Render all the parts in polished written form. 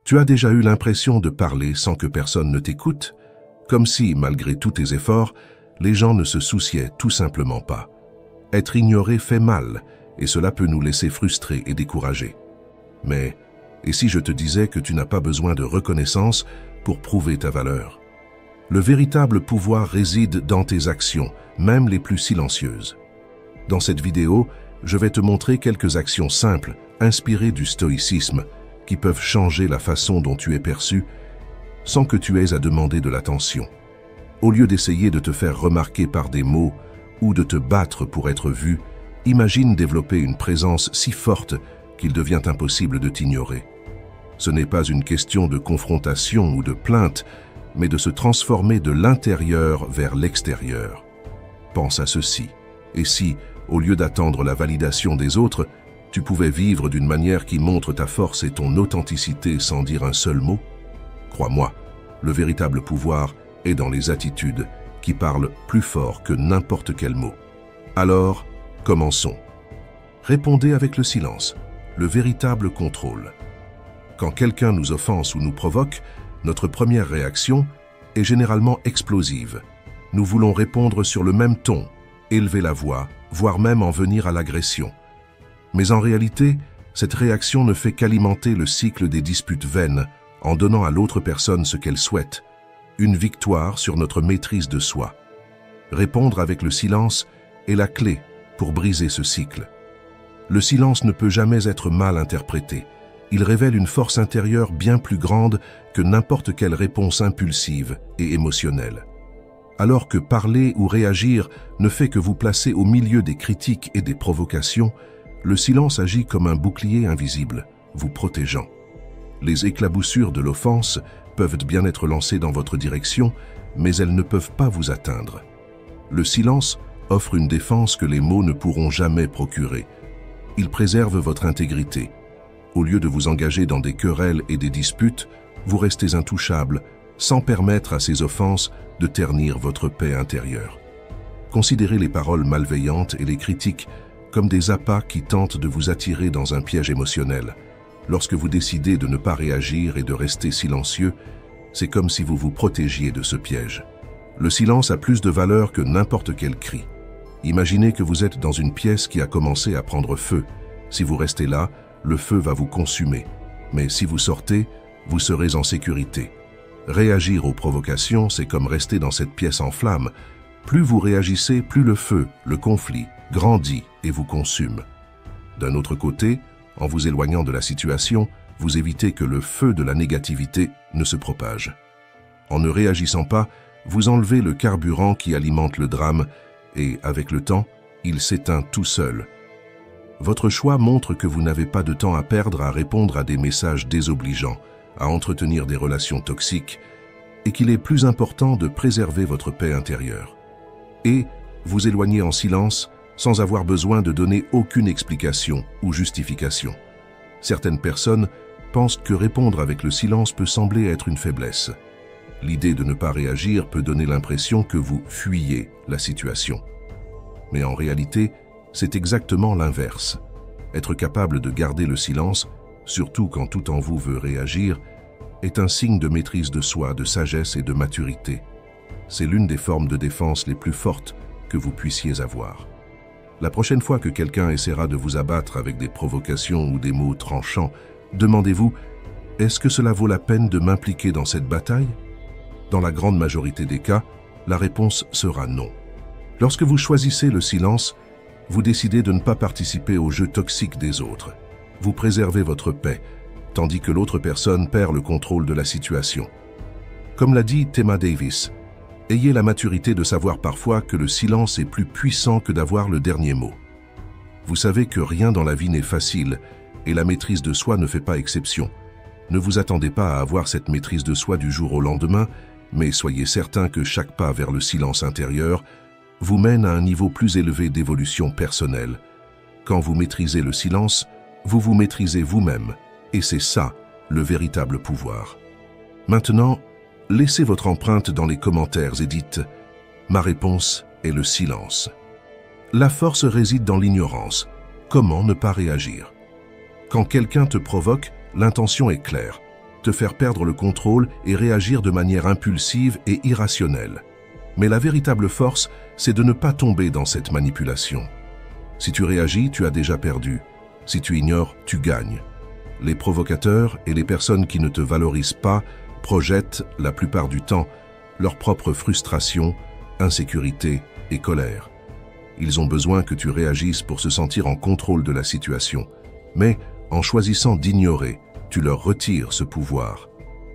Tu as déjà eu l'impression de parler sans que personne ne t'écoute, comme si, malgré tous tes efforts, les gens ne se souciaient tout simplement pas. Être ignoré fait mal, et cela peut nous laisser frustrés et découragés. Mais, et si je te disais que tu n'as pas besoin de reconnaissance pour prouver ta valeur? Le véritable pouvoir réside dans tes actions, même les plus silencieuses. Dans cette vidéo, je vais te montrer quelques actions simples, inspirées du stoïcisme, qui peuvent changer la façon dont tu es perçu, sans que tu aies à demander de l'attention. Au lieu d'essayer de te faire remarquer par des mots ou de te battre pour être vu, imagine développer une présence si forte qu'il devient impossible de t'ignorer. Ce n'est pas une question de confrontation ou de plainte, mais de se transformer de l'intérieur vers l'extérieur. Pense à ceci. Et si, au lieu d'attendre la validation des autres, tu pouvais vivre d'une manière qui montre ta force et ton authenticité sans dire un seul mot? Crois-moi, le véritable pouvoir est dans les attitudes qui parlent plus fort que n'importe quel mot. Alors, commençons. Répondez avec le silence, le véritable contrôle. Quand quelqu'un nous offense ou nous provoque, notre première réaction est généralement explosive. Nous voulons répondre sur le même ton, élever la voix, voire même en venir à l'agression. Mais en réalité, cette réaction ne fait qu'alimenter le cycle des disputes vaines en donnant à l'autre personne ce qu'elle souhaite, une victoire sur notre maîtrise de soi. Répondre avec le silence est la clé pour briser ce cycle. Le silence ne peut jamais être mal interprété. Il révèle une force intérieure bien plus grande que n'importe quelle réponse impulsive et émotionnelle. Alors que parler ou réagir ne fait que vous placer au milieu des critiques et des provocations, le silence agit comme un bouclier invisible, vous protégeant. Les éclaboussures de l'offense peuvent bien être lancées dans votre direction, mais elles ne peuvent pas vous atteindre. Le silence offre une défense que les mots ne pourront jamais procurer. Il préserve votre intégrité. Au lieu de vous engager dans des querelles et des disputes, vous restez intouchable, sans permettre à ces offenses de ternir votre paix intérieure. Considérez les paroles malveillantes et les critiques comme des appâts qui tentent de vous attirer dans un piège émotionnel. Lorsque vous décidez de ne pas réagir et de rester silencieux, c'est comme si vous vous protégiez de ce piège. Le silence a plus de valeur que n'importe quel cri. Imaginez que vous êtes dans une pièce qui a commencé à prendre feu. Si vous restez là, le feu va vous consumer. Mais si vous sortez, vous serez en sécurité. Réagir aux provocations, c'est comme rester dans cette pièce en flammes. Plus vous réagissez, plus le feu, le conflit, grandit et vous consume. D'un autre côté, en vous éloignant de la situation, vous évitez que le feu de la négativité ne se propage. En ne réagissant pas, vous enlevez le carburant qui alimente le drame et, avec le temps, il s'éteint tout seul. Votre choix montre que vous n'avez pas de temps à perdre à répondre à des messages désobligeants, à entretenir des relations toxiques, et qu'il est plus important de préserver votre paix intérieure. Et vous éloigner en silence sans avoir besoin de donner aucune explication ou justification. Certaines personnes pensent que répondre avec le silence peut sembler être une faiblesse. L'idée de ne pas réagir peut donner l'impression que vous fuyez la situation. Mais en réalité, c'est exactement l'inverse. Être capable de garder le silence, surtout quand tout en vous veut réagir, est un signe de maîtrise de soi, de sagesse et de maturité. C'est l'une des formes de défense les plus fortes que vous puissiez avoir. La prochaine fois que quelqu'un essaiera de vous abattre avec des provocations ou des mots tranchants, demandez-vous « Est-ce que cela vaut la peine de m'impliquer dans cette bataille ?» Dans la grande majorité des cas, la réponse sera non. Lorsque vous choisissez le silence, vous décidez de ne pas participer au jeu toxique des autres. Vous préservez votre paix, tandis que l'autre personne perd le contrôle de la situation. Comme l'a dit Thema Davis, ayez la maturité de savoir parfois que le silence est plus puissant que d'avoir le dernier mot. Vous savez que rien dans la vie n'est facile et la maîtrise de soi ne fait pas exception. Ne vous attendez pas à avoir cette maîtrise de soi du jour au lendemain, mais soyez certain que chaque pas vers le silence intérieur vous mène à un niveau plus élevé d'évolution personnelle. Quand vous maîtrisez le silence, vous vous maîtrisez vous-même, et c'est ça, le véritable pouvoir. Maintenant, laissez votre empreinte dans les commentaires et dites « Ma réponse est le silence ». La force réside dans l'ignorance. Comment ne pas réagir? Quand quelqu'un te provoque, l'intention est claire, te faire perdre le contrôle et réagir de manière impulsive et irrationnelle. Mais la véritable force, c'est de ne pas tomber dans cette manipulation. Si tu réagis, tu as déjà perdu. Si tu ignores, tu gagnes. Les provocateurs et les personnes qui ne te valorisent pas projettent, la plupart du temps, leur propre frustration, insécurité et colère. Ils ont besoin que tu réagisses pour se sentir en contrôle de la situation. Mais, en choisissant d'ignorer, tu leur retires ce pouvoir.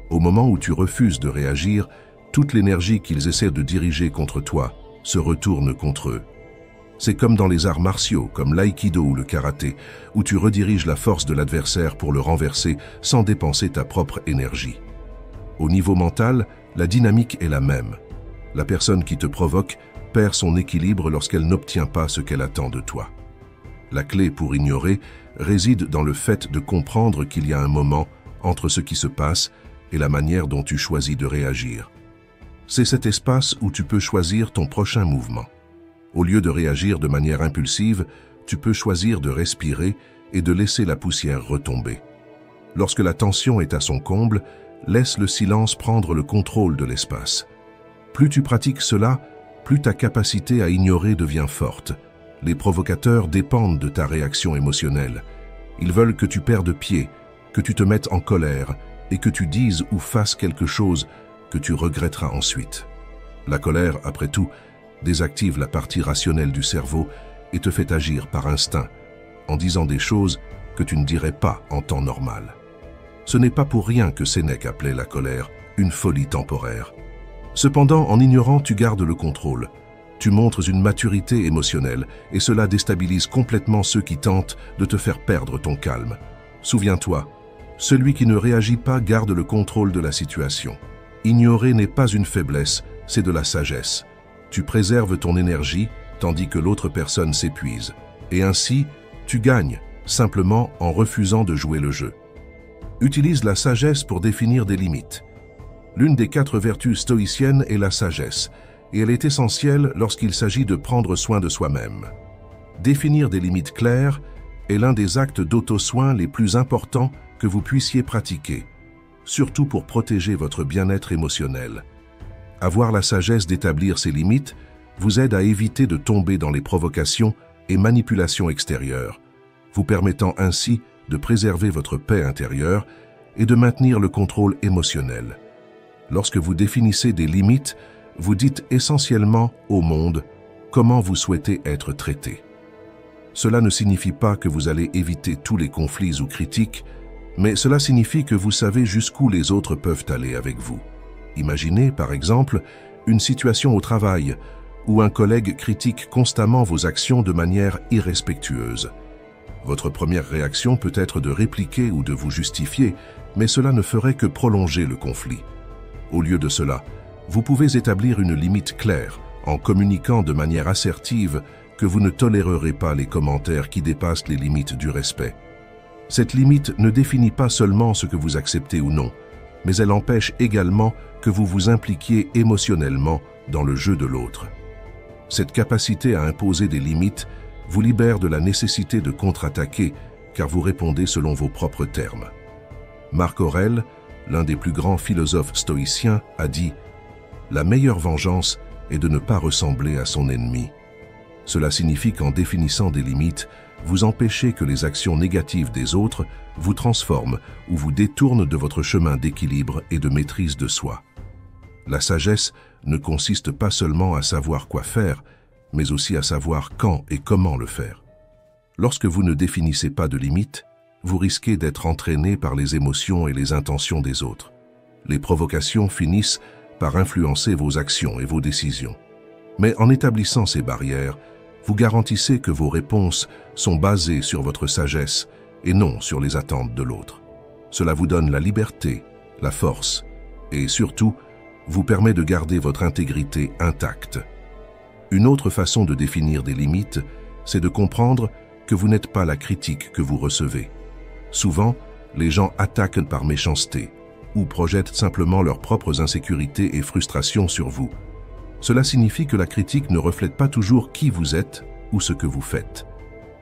Au moment où tu refuses de réagir, toute l'énergie qu'ils essaient de diriger contre toi se retourne contre eux. C'est comme dans les arts martiaux, comme l'aïkido ou le karaté, où tu rediriges la force de l'adversaire pour le renverser sans dépenser ta propre énergie. Au niveau mental, la dynamique est la même. La personne qui te provoque perd son équilibre lorsqu'elle n'obtient pas ce qu'elle attend de toi. La clé pour ignorer réside dans le fait de comprendre qu'il y a un moment entre ce qui se passe et la manière dont tu choisis de réagir. C'est cet espace où tu peux choisir ton prochain mouvement. Au lieu de réagir de manière impulsive, tu peux choisir de respirer et de laisser la poussière retomber. Lorsque la tension est à son comble, laisse le silence prendre le contrôle de l'espace. Plus tu pratiques cela, plus ta capacité à ignorer devient forte. Les provocateurs dépendent de ta réaction émotionnelle. Ils veulent que tu perdes pied, que tu te mettes en colère et que tu dises ou fasses quelque chose que tu regretteras ensuite. La colère, après tout, désactive la partie rationnelle du cerveau et te fait agir par instinct, en disant des choses que tu ne dirais pas en temps normal. Ce n'est pas pour rien que Sénèque appelait la colère une folie temporaire. Cependant, en ignorant, tu gardes le contrôle. Tu montres une maturité émotionnelle et cela déstabilise complètement ceux qui tentent de te faire perdre ton calme. Souviens-toi, celui qui ne réagit pas garde le contrôle de la situation. Ignorer n'est pas une faiblesse, c'est de la sagesse. Tu préserves ton énergie tandis que l'autre personne s'épuise. Et ainsi, tu gagnes, simplement en refusant de jouer le jeu. Utilise la sagesse pour définir des limites. L'une des 4 vertus stoïciennes est la sagesse, et elle est essentielle lorsqu'il s'agit de prendre soin de soi-même. Définir des limites claires est l'un des actes d'auto-soin les plus importants que vous puissiez pratiquer, surtout pour protéger votre bien-être émotionnel. Avoir la sagesse d'établir ces limites vous aide à éviter de tomber dans les provocations et manipulations extérieures, vous permettant ainsi de préserver votre paix intérieure et de maintenir le contrôle émotionnel. Lorsque vous définissez des limites, vous dites essentiellement au monde comment vous souhaitez être traité. Cela ne signifie pas que vous allez éviter tous les conflits ou critiques, mais cela signifie que vous savez jusqu'où les autres peuvent aller avec vous. Imaginez, par exemple, une situation au travail où un collègue critique constamment vos actions de manière irrespectueuse. Votre première réaction peut être de répliquer ou de vous justifier, mais cela ne ferait que prolonger le conflit. Au lieu de cela, vous pouvez établir une limite claire en communiquant de manière assertive que vous ne tolérerez pas les commentaires qui dépassent les limites du respect. Cette limite ne définit pas seulement ce que vous acceptez ou non, mais elle empêche également que vous vous impliquiez émotionnellement dans le jeu de l'autre. Cette capacité à imposer des limites vous libère de la nécessité de contre-attaquer car vous répondez selon vos propres termes. Marc Aurèle, l'un des plus grands philosophes stoïciens, a dit « La meilleure vengeance est de ne pas ressembler à son ennemi ». Cela signifie qu'en définissant des limites, vous empêchez que les actions négatives des autres vous transforment ou vous détournent de votre chemin d'équilibre et de maîtrise de soi. La sagesse ne consiste pas seulement à savoir quoi faire, mais aussi à savoir quand et comment le faire. Lorsque vous ne définissez pas de limites, vous risquez d'être entraîné par les émotions et les intentions des autres. Les provocations finissent par influencer vos actions et vos décisions. Mais en établissant ces barrières, vous garantissez que vos réponses sont basées sur votre sagesse et non sur les attentes de l'autre. Cela vous donne la liberté, la force et surtout, vous permet de garder votre intégrité intacte. Une autre façon de définir des limites, c'est de comprendre que vous n'êtes pas la critique que vous recevez. Souvent, les gens attaquent par méchanceté ou projettent simplement leurs propres insécurités et frustrations sur vous. Cela signifie que la critique ne reflète pas toujours qui vous êtes ou ce que vous faites.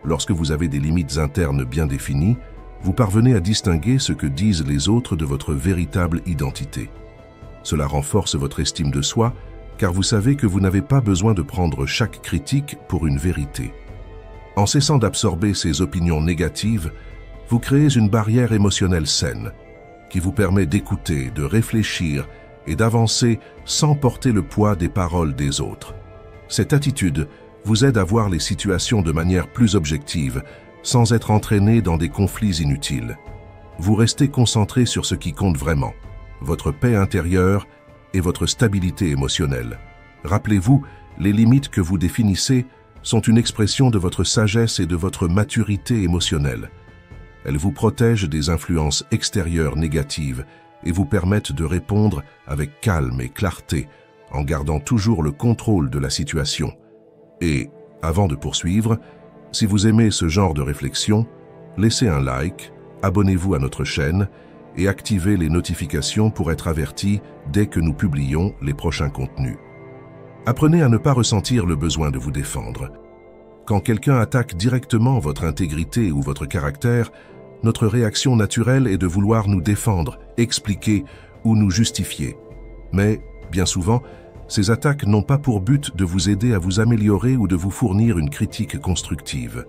Lorsque vous avez des limites internes bien définies, vous parvenez à distinguer ce que disent les autres de votre véritable identité. Cela renforce votre estime de soi, car vous savez que vous n'avez pas besoin de prendre chaque critique pour une vérité. En cessant d'absorber ces opinions négatives, vous créez une barrière émotionnelle saine, qui vous permet d'écouter, de réfléchir et d'avancer sans porter le poids des paroles des autres. Cette attitude vous aide à voir les situations de manière plus objective, sans être entraîné dans des conflits inutiles. Vous restez concentré sur ce qui compte vraiment, votre paix intérieure et votre stabilité émotionnelle. Rappelez-vous, les limites que vous définissez sont une expression de votre sagesse et de votre maturité émotionnelle. Elles vous protègent des influences extérieures négatives et vous permettent de répondre avec calme et clarté, en gardant toujours le contrôle de la situation. Et, avant de poursuivre, si vous aimez ce genre de réflexion, laissez un like, abonnez-vous à notre chaîne et activez les notifications pour être averti dès que nous publions les prochains contenus. Apprenez à ne pas ressentir le besoin de vous défendre. Quand quelqu'un attaque directement votre intégrité ou votre caractère, notre réaction naturelle est de vouloir nous défendre, expliquer ou nous justifier. Mais, bien souvent, ces attaques n'ont pas pour but de vous aider à vous améliorer ou de vous fournir une critique constructive.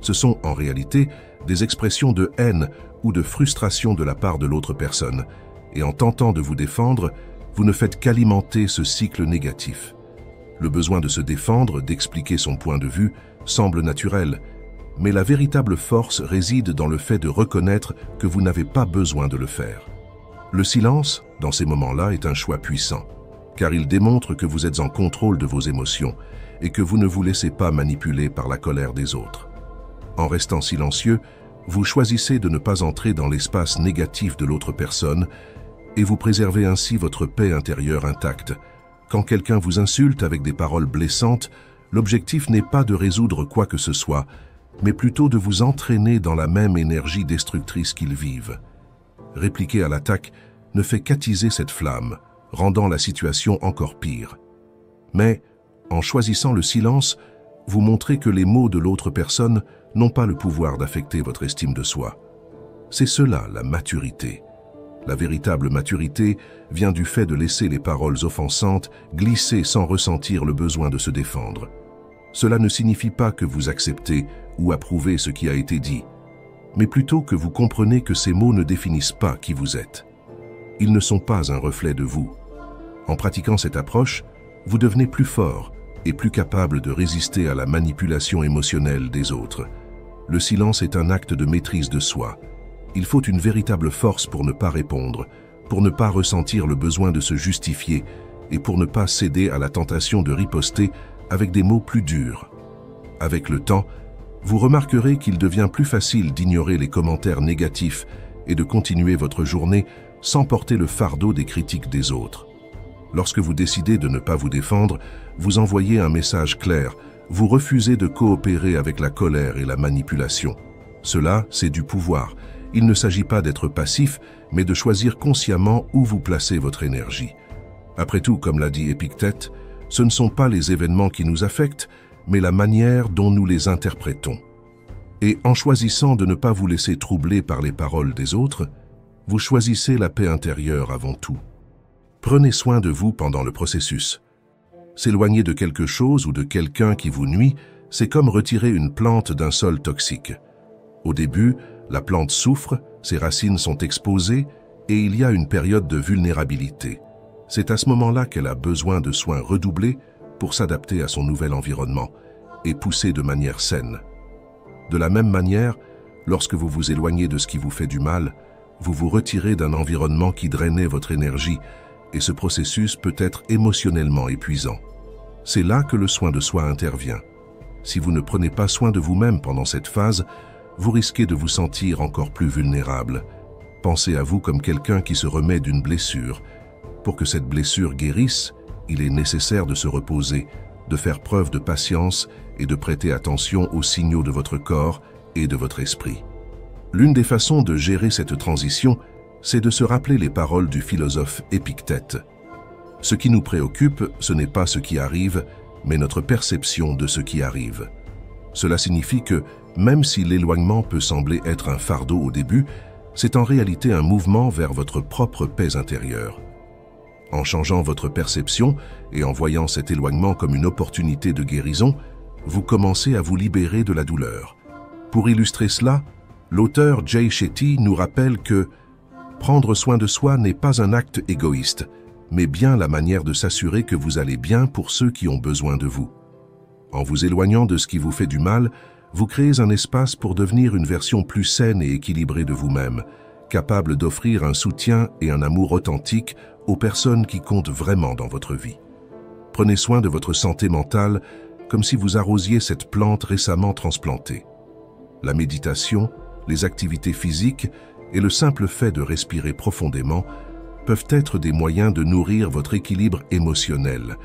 Ce sont en réalité des expressions de haine ou de frustration de la part de l'autre personne, et en tentant de vous défendre, vous ne faites qu'alimenter ce cycle négatif. Le besoin de se défendre, d'expliquer son point de vue, semble naturel, mais la véritable force réside dans le fait de reconnaître que vous n'avez pas besoin de le faire. Le silence, dans ces moments-là, est un choix puissant, car il démontre que vous êtes en contrôle de vos émotions et que vous ne vous laissez pas manipuler par la colère des autres. En restant silencieux, vous choisissez de ne pas entrer dans l'espace négatif de l'autre personne et vous préservez ainsi votre paix intérieure intacte. Quand quelqu'un vous insulte avec des paroles blessantes, l'objectif n'est pas de résoudre quoi que ce soit, mais plutôt de vous entraîner dans la même énergie destructrice qu'ils vivent. Répliquer à l'attaque ne fait qu'attiser cette flamme, rendant la situation encore pire. Mais, en choisissant le silence, vous montrez que les mots de l'autre personne n'ont pas le pouvoir d'affecter votre estime de soi. C'est cela, la maturité. La véritable maturité vient du fait de laisser les paroles offensantes glisser sans ressentir le besoin de se défendre. Cela ne signifie pas que vous acceptez ou approuvez ce qui a été dit, mais plutôt que vous comprenez que ces mots ne définissent pas qui vous êtes. Ils ne sont pas un reflet de vous. En pratiquant cette approche, vous devenez plus fort et plus capable de résister à la manipulation émotionnelle des autres. Le silence est un acte de maîtrise de soi. Il faut une véritable force pour ne pas répondre, pour ne pas ressentir le besoin de se justifier et pour ne pas céder à la tentation de riposter avec des mots plus durs. Avec le temps, vous remarquerez qu'il devient plus facile d'ignorer les commentaires négatifs et de continuer votre journée sans porter le fardeau des critiques des autres. Lorsque vous décidez de ne pas vous défendre, vous envoyez un message clair, vous refusez de coopérer avec la colère et la manipulation. Cela, c'est du pouvoir. Il ne s'agit pas d'être passif, mais de choisir consciemment où vous placez votre énergie. Après tout, comme l'a dit Épictète, ce ne sont pas les événements qui nous affectent, mais la manière dont nous les interprétons. Et en choisissant de ne pas vous laisser troubler par les paroles des autres, vous choisissez la paix intérieure avant tout. Prenez soin de vous pendant le processus. S'éloigner de quelque chose ou de quelqu'un qui vous nuit, c'est comme retirer une plante d'un sol toxique. Au début, la plante souffre, ses racines sont exposées et il y a une période de vulnérabilité. C'est à ce moment-là qu'elle a besoin de soins redoublés pour s'adapter à son nouvel environnement et pousser de manière saine. De la même manière, lorsque vous vous éloignez de ce qui vous fait du mal, vous vous retirez d'un environnement qui drainait votre énergie et ce processus peut être émotionnellement épuisant. C'est là que le soin de soi intervient. Si vous ne prenez pas soin de vous-même pendant cette phase, vous risquez de vous sentir encore plus vulnérable. Pensez à vous comme quelqu'un qui se remet d'une blessure. Pour que cette blessure guérisse, il est nécessaire de se reposer, de faire preuve de patience et de prêter attention aux signaux de votre corps et de votre esprit. L'une des façons de gérer cette transition, c'est de se rappeler les paroles du philosophe Épictète. Ce qui nous préoccupe, ce n'est pas ce qui arrive, mais notre perception de ce qui arrive. Cela signifie que, même si l'éloignement peut sembler être un fardeau au début, c'est en réalité un mouvement vers votre propre paix intérieure. En changeant votre perception et en voyant cet éloignement comme une opportunité de guérison, vous commencez à vous libérer de la douleur. Pour illustrer cela, l'auteur Jay Shetty nous rappelle que prendre soin de soi n'est pas un acte égoïste, mais bien la manière de s'assurer que vous allez bien pour ceux qui ont besoin de vous. En vous éloignant de ce qui vous fait du mal, vous créez un espace pour devenir une version plus saine et équilibrée de vous-même, capable d'offrir un soutien et un amour authentique aux personnes qui comptent vraiment dans votre vie. Prenez soin de votre santé mentale comme si vous arrosiez cette plante récemment transplantée. La méditation, les activités physiques et le simple fait de respirer profondément peuvent être des moyens de nourrir votre équilibre émotionnel.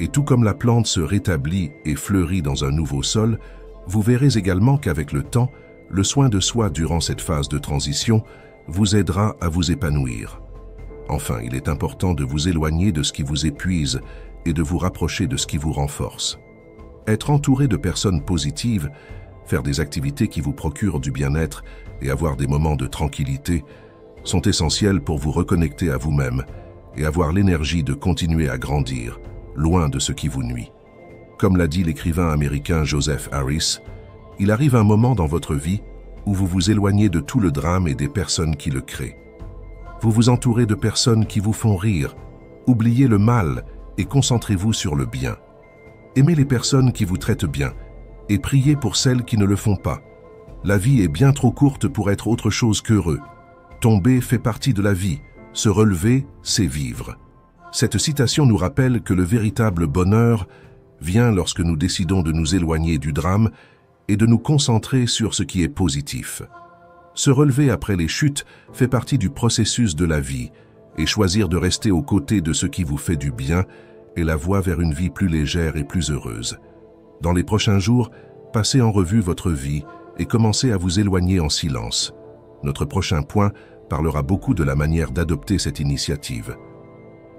Et tout comme la plante se rétablit et fleurit dans un nouveau sol, vous verrez également qu'avec le temps, le soin de soi durant cette phase de transition vous aidera à vous épanouir. Enfin, il est important de vous éloigner de ce qui vous épuise et de vous rapprocher de ce qui vous renforce. Être entouré de personnes positives, faire des activités qui vous procurent du bien-être et avoir des moments de tranquillité sont essentiels pour vous reconnecter à vous-même et avoir l'énergie de continuer à grandir, loin de ce qui vous nuit. Comme l'a dit l'écrivain américain Joseph Harris, il arrive un moment dans votre vie où vous vous éloignez de tout le drame et des personnes qui le créent. Vous vous entourez de personnes qui vous font rire, oubliez le mal et concentrez-vous sur le bien. Aimez les personnes qui vous traitent bien et priez pour celles qui ne le font pas. La vie est bien trop courte pour être autre chose qu'heureux. Tomber fait partie de la vie, se relever, c'est vivre. Cette citation nous rappelle que le véritable bonheur vient lorsque nous décidons de nous éloigner du drame et de nous concentrer sur ce qui est positif. Se relever après les chutes fait partie du processus de la vie et choisir de rester aux côtés de ce qui vous fait du bien est la voie vers une vie plus légère et plus heureuse. Dans les prochains jours, passez en revue votre vie et commencez à vous éloigner en silence. Notre prochain point parlera beaucoup de la manière d'adopter cette initiative.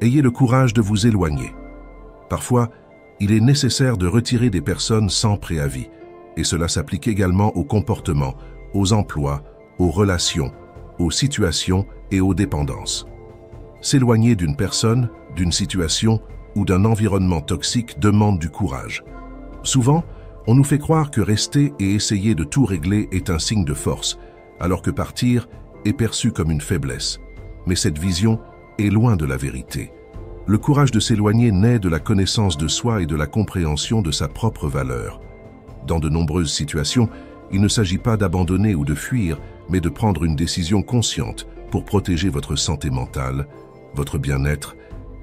Ayez le courage de vous éloigner. Parfois, il est nécessaire de retirer des personnes sans préavis, et cela s'applique également aux comportements, aux emplois, aux relations, aux situations et aux dépendances. S'éloigner d'une personne, d'une situation ou d'un environnement toxique demande du courage. Souvent, on nous fait croire que rester et essayer de tout régler est un signe de force, alors que partir est perçu comme une faiblesse. Mais cette vision est loin de la vérité. Le courage de s'éloigner naît de la connaissance de soi et de la compréhension de sa propre valeur. Dans de nombreuses situations, il ne s'agit pas d'abandonner ou de fuir, mais de prendre une décision consciente pour protéger votre santé mentale, votre bien-être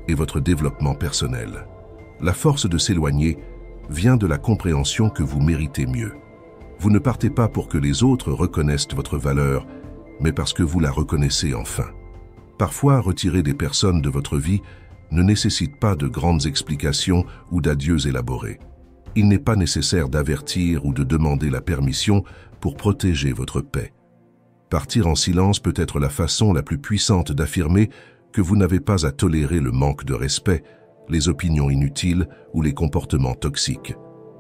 et votre développement personnel. La force de s'éloigner vient de la compréhension que vous méritez mieux. Vous ne partez pas pour que les autres reconnaissent votre valeur, mais parce que vous la reconnaissez enfin. Parfois, retirer des personnes de votre vie ne nécessite pas de grandes explications ou d'adieux élaborés. Il n'est pas nécessaire d'avertir ou de demander la permission pour protéger votre paix. Partir en silence peut être la façon la plus puissante d'affirmer que vous n'avez pas à tolérer le manque de respect, les opinions inutiles ou les comportements toxiques.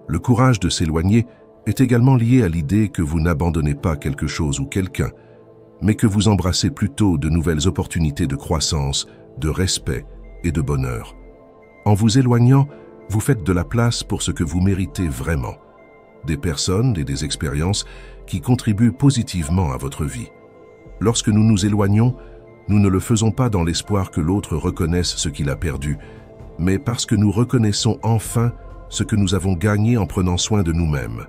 Le courage de s'éloigner est également lié à l'idée que vous n'abandonnez pas quelque chose ou quelqu'un, mais que vous embrassez plutôt de nouvelles opportunités de croissance, de respect et de bonheur. En vous éloignant, vous faites de la place pour ce que vous méritez vraiment, des personnes et des expériences qui contribuent positivement à votre vie. Lorsque nous nous éloignons, nous ne le faisons pas dans l'espoir que l'autre reconnaisse ce qu'il a perdu, mais parce que nous reconnaissons enfin ce que nous avons gagné en prenant soin de nous-mêmes.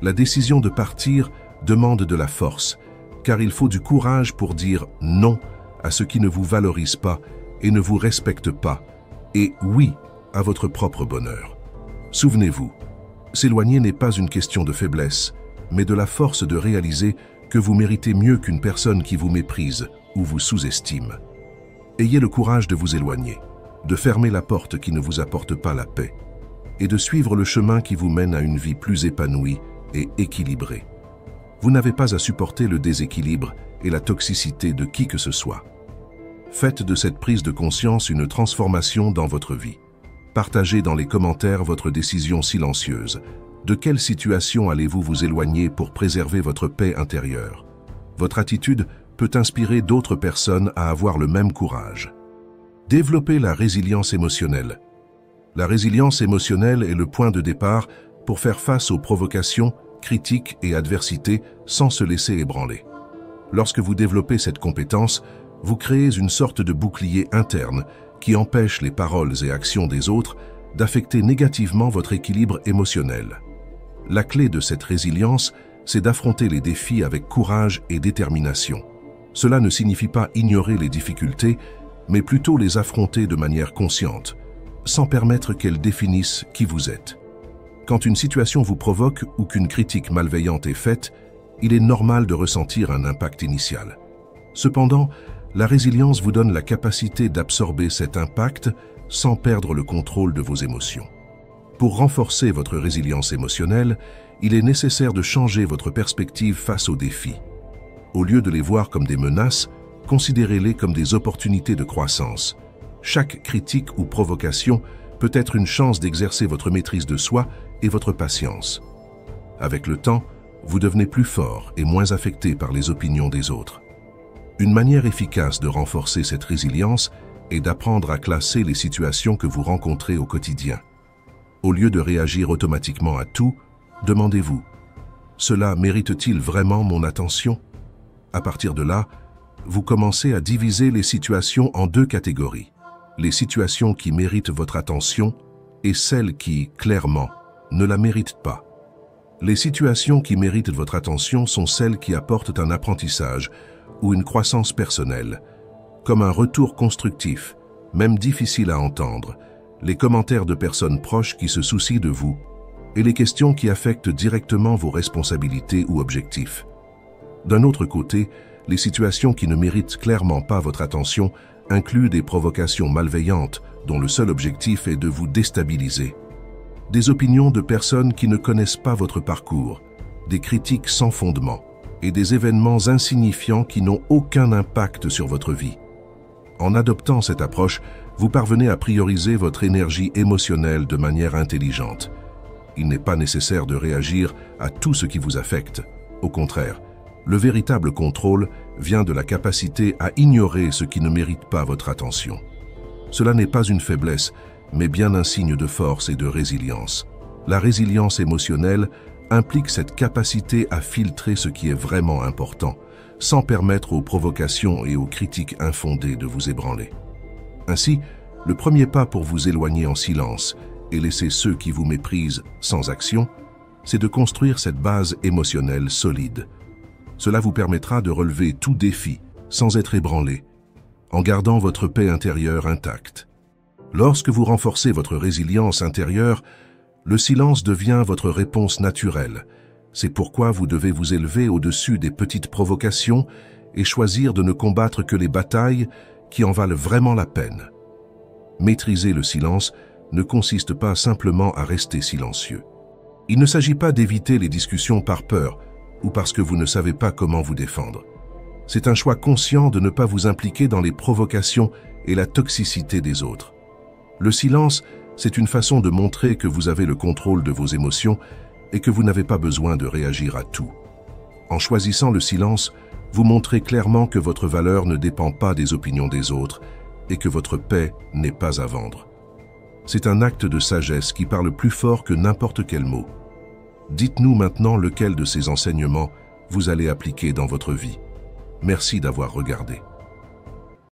La décision de partir demande de la force, car il faut du courage pour dire non à ce qui ne vous valorise pas et ne vous respecte pas, et oui à votre propre bonheur. Souvenez-vous, s'éloigner n'est pas une question de faiblesse, mais de la force de réaliser que vous méritez mieux qu'une personne qui vous méprise ou vous sous-estime. Ayez le courage de vous éloigner, de fermer la porte qui ne vous apporte pas la paix, et de suivre le chemin qui vous mène à une vie plus épanouie et équilibrée. Vous n'avez pas à supporter le déséquilibre et la toxicité de qui que ce soit. Faites de cette prise de conscience une transformation dans votre vie. Partagez dans les commentaires votre décision silencieuse. De quelle situation allez-vous vous éloigner pour préserver votre paix intérieure? Votre attitude peut inspirer d'autres personnes à avoir le même courage. Développez la résilience émotionnelle. La résilience émotionnelle est le point de départ pour faire face aux provocations, critiques et adversités sans se laisser ébranler. Lorsque vous développez cette compétence, vous créez une sorte de bouclier interne qui empêche les paroles et actions des autres d'affecter négativement votre équilibre émotionnel. La clé de cette résilience, c'est d'affronter les défis avec courage et détermination. Cela ne signifie pas ignorer les difficultés, mais plutôt les affronter de manière consciente, sans permettre qu'elles définissent qui vous êtes. Quand une situation vous provoque ou qu'une critique malveillante est faite, il est normal de ressentir un impact initial. Cependant, la résilience vous donne la capacité d'absorber cet impact sans perdre le contrôle de vos émotions. Pour renforcer votre résilience émotionnelle, il est nécessaire de changer votre perspective face aux défis. Au lieu de les voir comme des menaces, considérez-les comme des opportunités de croissance. Chaque critique ou provocation peut être une chance d'exercer votre maîtrise de soi et votre patience. Avec le temps, vous devenez plus fort et moins affecté par les opinions des autres. Une manière efficace de renforcer cette résilience est d'apprendre à classer les situations que vous rencontrez au quotidien. Au lieu de réagir automatiquement à tout, demandez-vous « Cela mérite-t-il vraiment mon attention ?» À partir de là, vous commencez à diviser les situations en deux catégories. Les situations qui méritent votre attention et celles qui, clairement, ne la méritent pas. Les situations qui méritent votre attention sont celles qui apportent un apprentissage ou une croissance personnelle, comme un retour constructif, même difficile à entendre, les commentaires de personnes proches qui se soucient de vous, et les questions qui affectent directement vos responsabilités ou objectifs. D'un autre côté, les situations qui ne méritent clairement pas votre attention incluent des provocations malveillantes dont le seul objectif est de vous déstabiliser. Des opinions de personnes qui ne connaissent pas votre parcours, des critiques sans fondement et des événements insignifiants qui n'ont aucun impact sur votre vie. En adoptant cette approche, vous parvenez à prioriser votre énergie émotionnelle de manière intelligente. Il n'est pas nécessaire de réagir à tout ce qui vous affecte. Au contraire, le véritable contrôle vient de la capacité à ignorer ce qui ne mérite pas votre attention. Cela n'est pas une faiblesse, mais bien un signe de force et de résilience. La résilience émotionnelle implique cette capacité à filtrer ce qui est vraiment important, sans permettre aux provocations et aux critiques infondées de vous ébranler. Ainsi, le premier pas pour vous éloigner en silence et laisser ceux qui vous méprisent sans action, c'est de construire cette base émotionnelle solide. Cela vous permettra de relever tout défi sans être ébranlé, en gardant votre paix intérieure intacte. Lorsque vous renforcez votre résilience intérieure, le silence devient votre réponse naturelle. C'est pourquoi vous devez vous élever au-dessus des petites provocations et choisir de ne combattre que les batailles qui en valent vraiment la peine. Maîtriser le silence ne consiste pas simplement à rester silencieux. Il ne s'agit pas d'éviter les discussions par peur ou parce que vous ne savez pas comment vous défendre. C'est un choix conscient de ne pas vous impliquer dans les provocations et la toxicité des autres. Le silence, c'est une façon de montrer que vous avez le contrôle de vos émotions et que vous n'avez pas besoin de réagir à tout. En choisissant le silence, vous montrez clairement que votre valeur ne dépend pas des opinions des autres et que votre paix n'est pas à vendre. C'est un acte de sagesse qui parle plus fort que n'importe quel mot. Dites-nous maintenant lequel de ces enseignements vous allez appliquer dans votre vie. Merci d'avoir regardé.